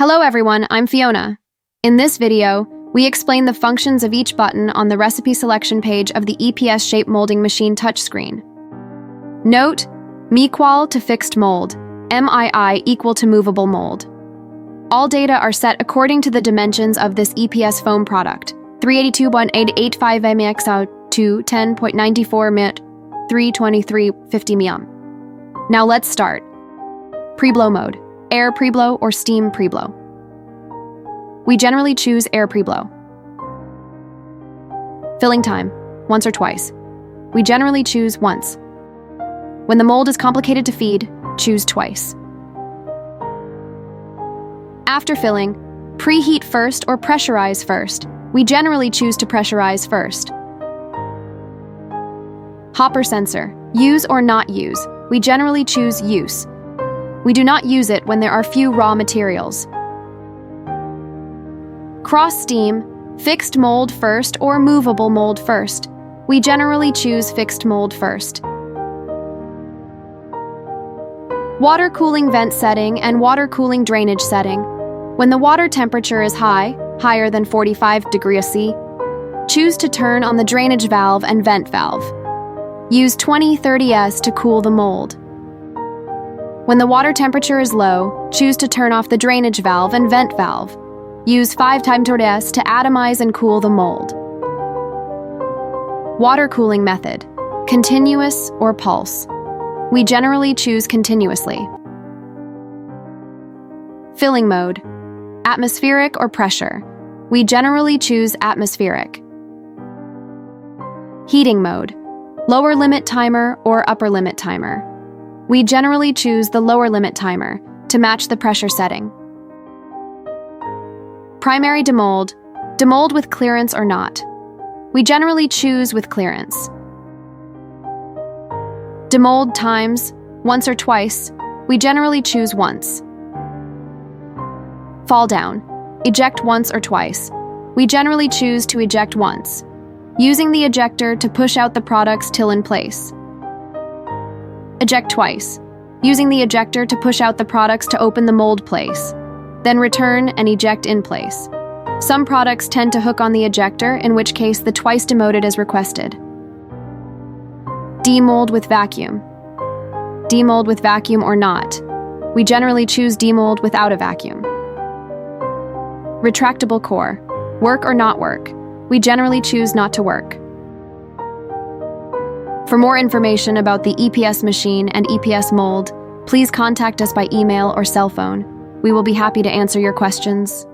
Hello everyone, I'm Fiona. In this video, we explain the functions of each button on the recipe selection page of the EPS shape molding machine touchscreen. Note, MⅠequal to fixed mold, MII equal to movable mold. All data are set according to the dimensions of this EPS foam product, 382.885 mx to 10.94 m, 323.50 m. Now let's start. Pre-blow mode, air pre-blow or steam pre-blow. We generally choose air pre-blow. Filling time, once or twice. We generally choose once. When the mold is complicated to feed, choose twice. After filling, preheat first or pressurize first. We generally choose to pressurize first. Hopper sensor, use or not use. We generally choose use. We do not use it when there are few raw materials. Cross steam, fixed mold first or movable mold first. We generally choose fixed mold first. Water cooling vent setting and water cooling drainage setting. When the water temperature is high, higher than 45 degrees C, choose to turn on the drainage valve and vent valve. Use 20-30S to cool the mold. When the water temperature is low, choose to turn off the drainage valve and vent valve. Use 5-30S to atomize and cool the mold. Water cooling method, continuous or pulse. We generally choose continuously. Filling mode, atmospheric or pressure. We generally choose atmospheric. Heating mode, lower limit timer or upper limit timer. We generally choose the lower limit timer to match the pressure setting. Primary demold, demold with clearance or not. We generally choose with clearance. Demold times, once or twice. We generally choose once. Fall down, eject once or twice. We generally choose to eject once, using the ejector to push out the products till in place. Eject twice, using the ejector to push out the products to open the mold place, then return and eject in place. Some products tend to hook on the ejector, in which case the twice demoted is requested. Demold with vacuum. Demold with vacuum or not. We generally choose demold without a vacuum. Retractable core. Work or not work. We generally choose not to work. For more information about the EPS machine and EPS mold, please contact us by email or cell phone. We will be happy to answer your questions.